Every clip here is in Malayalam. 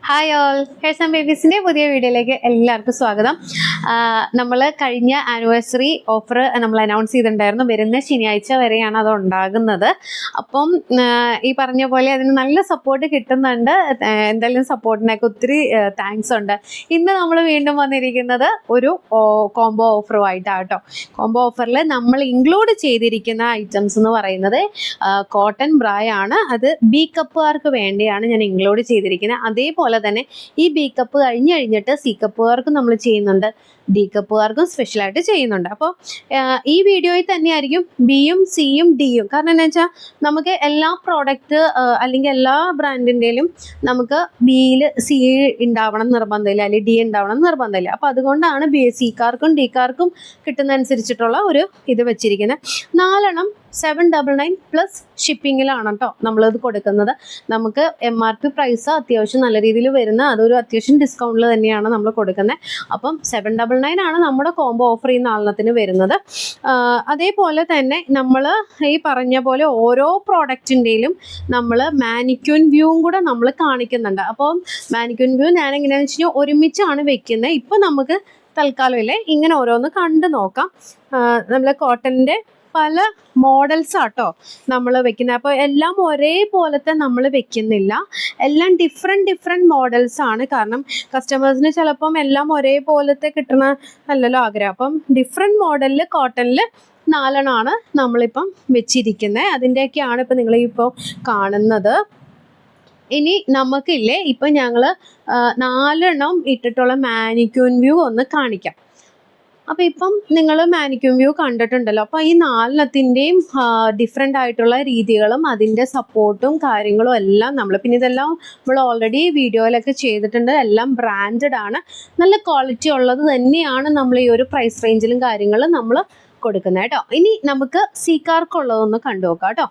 ഹായ് ഓൾ, ഹെയർസ് ആൻഡ് ബേബീസിൻ്റെ പുതിയ വീഡിയോയിലേക്ക് എല്ലാവർക്കും സ്വാഗതം. നമ്മൾ കഴിഞ്ഞ ആനിവേഴ്സറി ഓഫർ നമ്മൾ അനൗൺസ് ചെയ്തിട്ടുണ്ടായിരുന്നു. വരുന്ന ശനിയാഴ്ച വരെയാണ് അത് ഉണ്ടാകുന്നത്. അപ്പം ഈ പറഞ്ഞ പോലെ അതിന് നല്ല സപ്പോർട്ട് കിട്ടുന്നുണ്ട്. എന്തായാലും സപ്പോർട്ടിനൊക്കെ ഒത്തിരി താങ്ക്സ് ഉണ്ട്. ഇന്ന് നമ്മൾ വീണ്ടും വന്നിരിക്കുന്നത് ഒരു കോംബോ ഓഫറുമായിട്ടാണ് കേട്ടോ. കോംബോ ഓഫറിൽ നമ്മൾ ഇൻക്ലൂഡ് ചെയ്തിരിക്കുന്ന ഐറ്റംസ് എന്ന് പറയുന്നത് കോട്ടൺ ബ്രായാണ്. അത് ബി കപ്പുകാർക്ക് വേണ്ടിയാണ് ഞാൻ ഇൻക്ലൂഡ് ചെയ്തിരിക്കുന്നത്. അതേപോലെ തന്നെ ഈ ബി കപ്പ് കഴിഞ്ഞിട്ട് സി കപ്പുകാർക്കും നമ്മൾ ചെയ്യുന്നുണ്ട്, ഡി കപ്പുകാർക്കും സ്പെഷ്യലായിട്ട് ചെയ്യുന്നുണ്ട്. അപ്പോൾ ഈ വീഡിയോയിൽ തന്നെയായിരിക്കും ബിയും സിയും ഡിയും. കാരണം എന്താ വെച്ചാൽ നമുക്ക് എല്ലാ പ്രോഡക്റ്റ് അല്ലെങ്കിൽ എല്ലാ ബ്രാൻഡിൻ്റെയിലും നമുക്ക് ബിയിൽ സി ഉണ്ടാവണം നിർബന്ധമില്ല, അല്ലെങ്കിൽ ഡി ഉണ്ടാവണം നിർബന്ധമില്ല. അപ്പോൾ അതുകൊണ്ടാണ് സിക്കാർക്കും ഡിക്കാർക്കും കിട്ടുന്നതനുസരിച്ചിട്ടുള്ള ഒരു ഇത് വെച്ചിരിക്കുന്നത്. 4 799 പ്ലസ് ഷിപ്പിങ്ങിലാണ് കേട്ടോ നമ്മളിത് കൊടുക്കുന്നത്. നമുക്ക് MRP പ്രൈസ് അത്യാവശ്യം നല്ല രീതിയിൽ വരുന്ന, അതൊരു അത്യാവശ്യം ഡിസ്കൗണ്ടിൽ തന്നെയാണ് നമ്മൾ കൊടുക്കുന്നത്. അപ്പം 799 ആണ് നമ്മുടെ കോംബോ ഓഫർ ഈ 4 വരുന്നത്. അതേപോലെ തന്നെ നമ്മൾ ഈ പറഞ്ഞ പോലെ ഓരോ പ്രോഡക്റ്റിൻ്റെയിലും നമ്മൾ മാനിക്യൂൻ വ്യൂവും കൂടെ നമ്മൾ കാണിക്കുന്നുണ്ട്. അപ്പം മാനിക്യൂൻ വ്യൂ ഞാൻ എങ്ങനെയാണെന്ന് വെച്ച് കഴിഞ്ഞാൽ ഒരുമിച്ചാണ് വെക്കുന്നത്. ഇപ്പം നമുക്ക് തൽക്കാലം ഇല്ലേ ഇങ്ങനെ ഓരോന്ന് കണ്ടു നോക്കാം. നമ്മൾ കോട്ടൻ്റെ പല മോഡൽസ് ആട്ടോ നമ്മൾ വെക്കുന്നത്. അപ്പോൾ എല്ലാം ഒരേപോലത്തെ നമ്മൾ വെക്കുന്നില്ല, എല്ലാം ഡിഫറെൻറ്റ് മോഡൽസ് ആണ്. കാരണം കസ്റ്റമേഴ്സിന് ചിലപ്പം എല്ലാം ഒരേപോലത്തെ കിട്ടണ അല്ലല്ലോ ആഗ്രഹം. അപ്പം ഡിഫറെൻറ്റ് മോഡലിൽ കോട്ടണിൽ 4 നമ്മളിപ്പം വെച്ചിരിക്കുന്നത്. അതിൻ്റെയൊക്കെയാണ് ഇപ്പം നിങ്ങളിപ്പോൾ കാണുന്നത്. ഇനി നമുക്കില്ലേ ഇപ്പം ഞങ്ങൾ 4 ഇട്ടിട്ടുള്ള മാനിക്യൂൻ വ്യൂ ഒന്ന് കാണിക്കാം. അപ്പോൾ ഇപ്പം നിങ്ങൾ മാനിക്യൂൻ വ്യൂ കണ്ടിട്ടുണ്ടല്ലോ. അപ്പോൾ ഈ 4ത്തിൻ്റെയും ഡിഫറെൻ്റ് ആയിട്ടുള്ള രീതികളും അതിൻ്റെ സപ്പോർട്ടും കാര്യങ്ങളും എല്ലാം നമ്മൾ പിന്നെ ഇതെല്ലാം നമ്മൾ ഓൾറെഡി വീഡിയോയിലൊക്കെ ചെയ്തിട്ടുണ്ട്. എല്ലാം ബ്രാൻഡഡ് ആണ്, നല്ല ക്വാളിറ്റി ഉള്ളത് തന്നെയാണ് നമ്മൾ ഈ ഒരു പ്രൈസ് റേഞ്ചിലും കാര്യങ്ങളും നമ്മൾ കൊടുക്കുന്നത് കേട്ടോ. ഇനി നമുക്ക് സീക്കാർക്കുള്ളതൊന്ന് കണ്ടു നോക്കാം കേട്ടോ.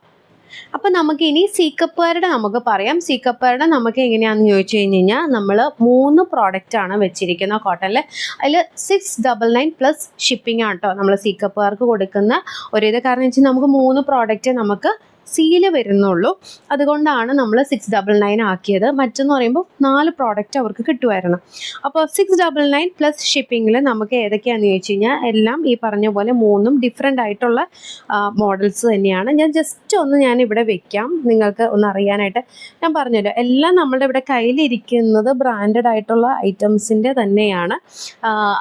അപ്പം നമുക്ക് ഇനി സി കപ്പുകാരുടെ നമുക്ക് പറയാം. സി കപ്പുകാരുടെ നമുക്ക് എങ്ങനെയാണെന്ന് ചോദിച്ചു കഴിഞ്ഞാൽ നമ്മൾ 3 പ്രോഡക്റ്റാണ് വെച്ചിരിക്കുന്നത് കോട്ടണിൽ. അതിൽ 699 പ്ലസ് ഷിപ്പിംഗ് ആണ് കേട്ടോ നമ്മൾ സി കപ്പുകാർക്ക് കൊടുക്കുന്ന ഒരിത്. കാരണം വെച്ചാൽ നമുക്ക് 3 പ്രോഡക്റ്റ് നമുക്ക് സീല് വരുന്നുള്ളൂ. അതുകൊണ്ടാണ് നമ്മൾ 699 ആക്കിയത്. മറ്റെന്ന് പറയുമ്പോൾ 4 പ്രോഡക്റ്റ് അവർക്ക് കിട്ടുമായിരുന്നു. അപ്പോൾ 699 പ്ലസ് ഷിപ്പിങ്ങിൽ നമുക്ക് ഏതൊക്കെയാണെന്ന് ചോദിച്ചു കഴിഞ്ഞാൽ എല്ലാം ഈ പറഞ്ഞ പോലെ 3 ഡിഫറെൻ്റ് ആയിട്ടുള്ള മോഡൽസ് തന്നെയാണ്. ഞാൻ ജസ്റ്റ് ഒന്ന് ഞാൻ ഇവിടെ വെക്കാം നിങ്ങൾക്ക് ഒന്ന് അറിയാനായിട്ട്. ഞാൻ പറഞ്ഞല്ലോ എല്ലാം നമ്മളുടെ ഇവിടെ കയ്യിലിരിക്കുന്നത് ബ്രാൻഡഡ് ആയിട്ടുള്ള ഐറ്റംസിൻ്റെ തന്നെയാണ്.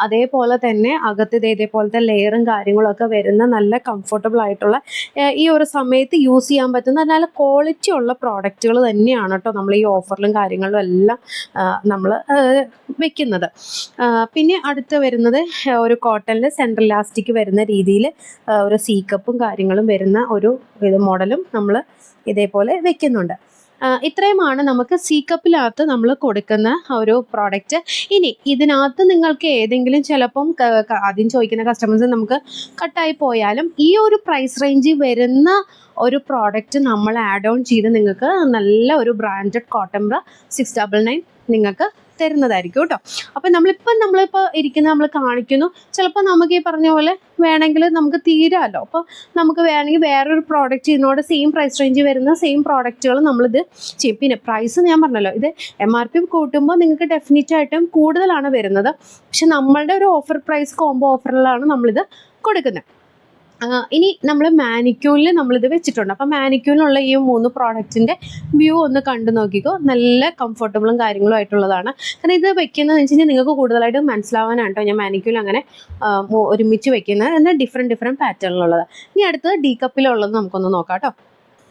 അതേപോലെ തന്നെ അകത്ത് ഇതേപോലത്തെ ലെയറും കാര്യങ്ങളൊക്കെ വരുന്ന നല്ല കംഫർട്ടബിൾ ആയിട്ടുള്ള ഈ ഒരു സമയത്ത് യൂസ് ചെയ്യാൻ പറ്റുന്ന നല്ല ക്വാളിറ്റി ഉള്ള പ്രോഡക്റ്റുകൾ തന്നെയാണ് കേട്ടോ നമ്മൾ ഈ ഓഫറിലും കാര്യങ്ങളിലും എല്ലാം നമ്മൾ വെക്കുന്നത്. പിന്നെ അടുത്ത് വരുന്നത് ഒരു കോട്ടണിൽ സെൻട്രൽ ഇലാസ്റ്റിക് വരുന്ന രീതിയിൽ ഒരു സി കപ്പും കാര്യങ്ങളും വരുന്ന ഒരു ഇത് മോഡലും നമ്മൾ ഇതേപോലെ വെക്കുന്നുണ്ട്. ഇത്രയുമാണ് നമുക്ക് സി കപ്പിനകത്ത് നമ്മൾ കൊടുക്കുന്ന ഒരു പ്രോഡക്റ്റ്. ഇനി ഇതിനകത്ത് നിങ്ങൾക്ക് ഏതെങ്കിലും ചിലപ്പം ആദ്യം ചോദിക്കുന്ന കസ്റ്റമേഴ്സ് നമുക്ക് കട്ടായി പോയാലും ഈ ഒരു പ്രൈസ് റേഞ്ചിൽ വരുന്ന ഒരു പ്രോഡക്റ്റ് നമ്മൾ ആഡ് ഓൺ ചെയ്ത് നിങ്ങൾക്ക് നല്ല ഒരു ബ്രാൻഡഡ് കോട്ടൺ ബ്ര 699 നിങ്ങൾക്ക് തരുന്നതായിരിക്കും കേട്ടോ. അപ്പം നമ്മളിപ്പോൾ ഇരിക്കുന്ന നമ്മൾ കാണിക്കുന്നു. ചിലപ്പോൾ നമുക്ക് ഈ പറഞ്ഞ പോലെ വേണമെങ്കിൽ നമുക്ക് തീരാമല്ലോ. അപ്പോൾ നമുക്ക് വേണമെങ്കിൽ വേറൊരു പ്രോഡക്റ്റ് ഇതിനോട് സെയിം പ്രൈസ് റേഞ്ച് വരുന്ന സെയിം പ്രോഡക്റ്റുകൾ നമ്മളിത് ചെയ്യും. പിന്നെ പ്രൈസ് ഞാൻ പറഞ്ഞല്ലോ, ഇത് MRP കൂട്ടുമ്പോൾ നിങ്ങൾക്ക് ഡെഫിനറ്റായിട്ടും കൂടുതലാണ് വരുന്നത്. പക്ഷെ നമ്മളുടെ ഒരു ഓഫർ പ്രൈസ് കോംബോ ഓഫറിലാണ് നമ്മളിത് കൊടുക്കുന്നത്. ഇനി നമ്മൾ മാനിക്യൂനിൽ നമ്മളിത് വെച്ചിട്ടുണ്ട്. അപ്പം മാനിക്യൂനിലുള്ള ഈ 3 പ്രോഡക്റ്റിൻ്റെ വ്യൂ ഒന്ന് കണ്ടു നോക്കിക്കോ. നല്ല കംഫർട്ടബിളും കാര്യങ്ങളും ആയിട്ടുള്ളതാണ്. കാരണം ഇത് വെക്കുന്നതെന്ന് വെച്ച് കഴിഞ്ഞാൽ നിങ്ങൾക്ക് കൂടുതലായിട്ട് മനസ്സിലാവാനാണ് കേട്ടോ ഞാൻ മാനിക്യൂൻ അങ്ങനെ ഒരുമിച്ച് വെക്കുന്നത്. എന്നാൽ ഡിഫറെൻറ്റ് പാറ്റേണിലുള്ളത്. ഇനി അടുത്തത് ഡി കപ്പിലുള്ളത് നമുക്കൊന്ന് നോക്കാം കേട്ടോ.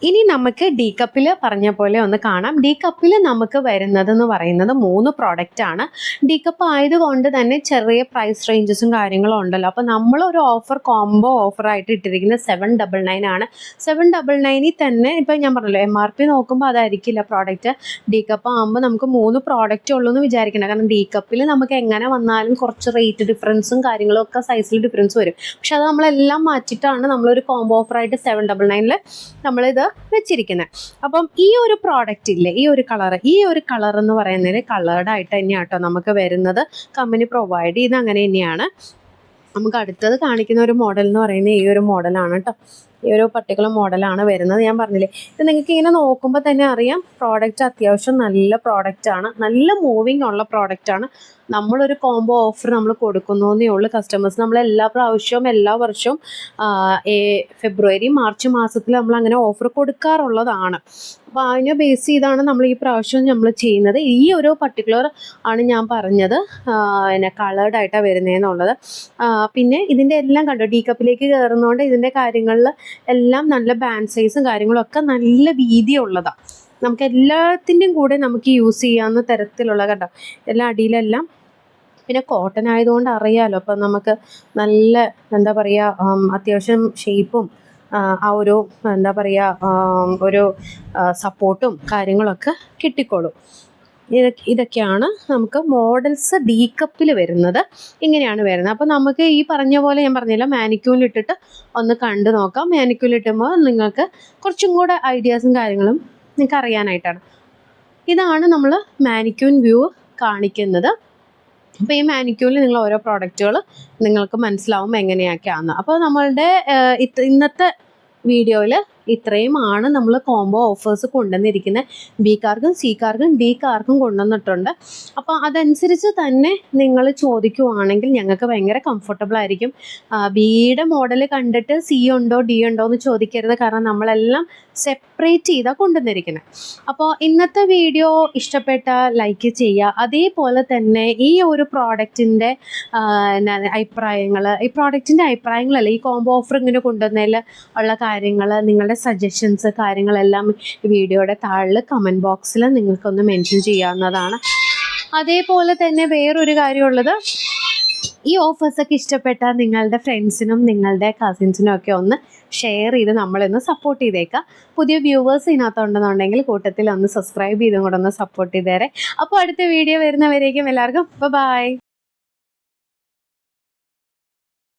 ഇനി നമുക്ക് ഡി കപ്പിൽ പറഞ്ഞ പോലെ ഒന്ന് കാണാം. ഡി കപ്പിൽ നമുക്ക് വരുന്നതെന്ന് പറയുന്നത് 3 പ്രോഡക്റ്റാണ്. ഡി കപ്പ് ആയതുകൊണ്ട് തന്നെ ചെറിയ പ്രൈസ് റേഞ്ചസും കാര്യങ്ങളും ഉണ്ടല്ലോ. അപ്പോൾ നമ്മളൊരു ഓഫർ കോംബോ ഓഫറായിട്ട് ഇട്ടിരിക്കുന്നത് 799 ആണ്. 799 തന്നെ ഇപ്പം ഞാൻ പറഞ്ഞല്ലോ MRP നോക്കുമ്പോൾ അതായിരിക്കില്ല പ്രോഡക്റ്റ്. ഡി കപ്പ് ആകുമ്പോൾ നമുക്ക് 3 പ്രോഡക്റ്റ് ഉള്ളൂ എന്ന് വിചാരിക്കണം. കാരണം ഡി കപ്പിൽ നമുക്ക് എങ്ങനെ വന്നാലും കുറച്ച് റേറ്റ് ഡിഫറൻസും കാര്യങ്ങളും ഒക്കെ സൈസിൽ ഡിഫറൻസ് വരും. പക്ഷെ അത് നമ്മളെല്ലാം മാറ്റിയിട്ടാണ് നമ്മളൊരു കോംബോ ഓഫറായിട്ട് 799 നമ്മളിത് വെച്ചിരിക്കുന്നത്. അപ്പം ഈ ഒരു പ്രോഡക്റ്റ് ഇല്ലേ, ഈ ഒരു കളർ എന്ന് പറയുന്നത് കളേർഡ് ആയിട്ട് തന്നെയാണ് കേട്ടോ നമുക്ക് വരുന്നത്. കമ്പനി പ്രൊവൈഡ് ചെയ്ത് അങ്ങനെ തന്നെയാണ്. നമുക്ക് അടുത്തത് കാണിക്കുന്ന ഒരു മോഡൽ എന്ന് പറയുന്നത് ഈ ഒരു മോഡലാണ് കേട്ടോ. ഈ ഒരു പർട്ടിക്കുലർ മോഡലാണ് വരുന്നത്. ഞാൻ പറഞ്ഞില്ലേ, ഇത് നിങ്ങൾക്ക് ഇങ്ങനെ നോക്കുമ്പോൾ തന്നെ അറിയാം പ്രോഡക്റ്റ് അത്യാവശ്യം നല്ല പ്രോഡക്റ്റാണ്, നല്ല മൂവിങ് ഉള്ള പ്രോഡക്റ്റാണ്. നമ്മളൊരു കോംബോ ഓഫർ നമ്മൾ കൊടുക്കുന്നേ ഉള്ളൂ കസ്റ്റമേഴ്സ്. നമ്മൾ എല്ലാ പ്രാവശ്യവും എല്ലാ വർഷവും ഫെബ്രുവരി മാർച്ച് മാസത്തിൽ നമ്മൾ അങ്ങനെ ഓഫർ കൊടുക്കാറുള്ളതാണ്. അപ്പോൾ അതിനെ ബേസ് ചെയ്താണ് നമ്മൾ ഈ പ്രാവശ്യം നമ്മൾ ചെയ്യുന്നത്. ഈ ഒരു പർട്ടിക്കുലർ ആണ് ഞാൻ പറഞ്ഞത് പിന്നെ കളേർഡ് ആയിട്ടാണ് വരുന്നതെന്നുള്ളത്. പിന്നെ ഇതിൻ്റെ എല്ലാം കണ്ടോ, ഡി കപ്പിലേക്ക് കയറുന്നതുകൊണ്ട് ഇതിൻ്റെ കാര്യങ്ങളിൽ എല്ലാം നല്ല ബാൻഡ് സൈസും കാര്യങ്ങളും ഒക്കെ നല്ല വീതിയുള്ളതാണ്. നമുക്ക് എല്ലാത്തിൻ്റെയും കൂടെ നമുക്ക് യൂസ് ചെയ്യാവുന്ന തരത്തിലുള്ള കണ്ടോ, എല്ലാ അടിയിലെല്ലാം. പിന്നെ കോട്ടൺ ആയതുകൊണ്ട് അറിയാമല്ലോ, അപ്പം നമുക്ക് നല്ല എന്താ പറയുക അത്യാവശ്യം ഷേപ്പും ആ ഒരു എന്താ പറയുക ഒരു സപ്പോർട്ടും കാര്യങ്ങളൊക്കെ കിട്ടിക്കോളും. ഇതൊക്കെയാണ് നമുക്ക് മോഡൽസ് ഡി കപ്പിൽ വരുന്നത്. ഇങ്ങനെയാണ് വരുന്നത്. അപ്പോൾ നമുക്ക് ഈ പറഞ്ഞ പോലെ ഞാൻ പറഞ്ഞില്ല, മാനിക്യൂലിട്ടിട്ട് ഒന്ന് കണ്ടു നോക്കാം. മാനിക്യൂലിട്ടുമ്പോൾ നിങ്ങൾക്ക് കുറച്ചും കൂടെ ഐഡിയാസും കാര്യങ്ങളും നിങ്ങൾക്ക് അറിയാനായിട്ടാണ്. ഇതാണ് നമ്മൾ മാനിക്യൂൻ വ്യൂ കാണിക്കുന്നത്. അപ്പോൾ ഈ മാനിക്യൂരിൽ നിങ്ങൾ ഓരോ പ്രോഡക്റ്റുകൾ നിങ്ങൾക്ക് മനസ്സിലാവും എങ്ങനെയൊക്കെയാണെന്ന്. അപ്പോൾ നമ്മളുടെ ഇന്നത്തെ വീഡിയോയിൽ ഇത്രയുമാണ് നമ്മൾ കോംബോ ഓഫേഴ്സ് കൊണ്ടുവന്നിരിക്കുന്നത്. ബി കാർക്കും സി കാർക്കും ഡി കാർക്കും കൊണ്ടുവന്നിട്ടുണ്ട്. അപ്പോൾ അതനുസരിച്ച് തന്നെ നിങ്ങൾ ചോദിക്കുവാണെങ്കിൽ ഞങ്ങൾക്ക് ഭയങ്കര കംഫർട്ടബിൾ ആയിരിക്കും. ബിയുടെ മോഡൽ കണ്ടിട്ട് സി ഉണ്ടോ ഡി ഉണ്ടോ എന്ന് ചോദിക്കരുത്, കാരണം നമ്മളെല്ലാം സെപ്പറേറ്റ് ചെയ്താണ് കൊണ്ടുവന്നിരിക്കുന്നത്. അപ്പോൾ ഇന്നത്തെ വീഡിയോ ഇഷ്ടപ്പെട്ട ലൈക്ക് ചെയ്യുക. അതേപോലെ തന്നെ ഈ ഒരു പ്രോഡക്റ്റിൻ്റെ ഈ പ്രോഡക്റ്റിൻ്റെ അഭിപ്രായങ്ങളല്ല, ഈ കോംബോ ഓഫർ ഇങ്ങനെ കൊണ്ടുവന്നതിൽ ഉള്ള കാര്യങ്ങൾ, നിങ്ങളുടെ സജഷൻസ് കാര്യങ്ങളെല്ലാം വീഡിയോയുടെ താഴെ കമൻറ്റ് ബോക്സിൽ നിങ്ങൾക്കൊന്ന് മെൻഷൻ ചെയ്യാവുന്നതാണ്. അതേപോലെ തന്നെ വേറൊരു കാര്യമുള്ളത്, ഈ ഓഫേഴ്സൊക്കെ ഇഷ്ടപ്പെട്ടാൽ നിങ്ങളുടെ ഫ്രണ്ട്സിനും നിങ്ങളുടെ കസിൻസിനും ഒക്കെ ഒന്ന് ഷെയർ ചെയ്ത് നമ്മളൊന്ന് സപ്പോർട്ട് ചെയ്തേക്കാം. പുതിയ വ്യൂവേഴ്സ് ഇതിനകത്തുണ്ടെന്നുണ്ടെങ്കിൽ കൂട്ടത്തിൽ ഒന്ന് സബ്സ്ക്രൈബ് ചെയ്തും കൂടെ ഒന്ന് സപ്പോർട്ട് ചെയ്തേരെ. അപ്പോൾ അടുത്ത വീഡിയോ വരുന്നവരേക്കും എല്ലാവർക്കും ബൈ.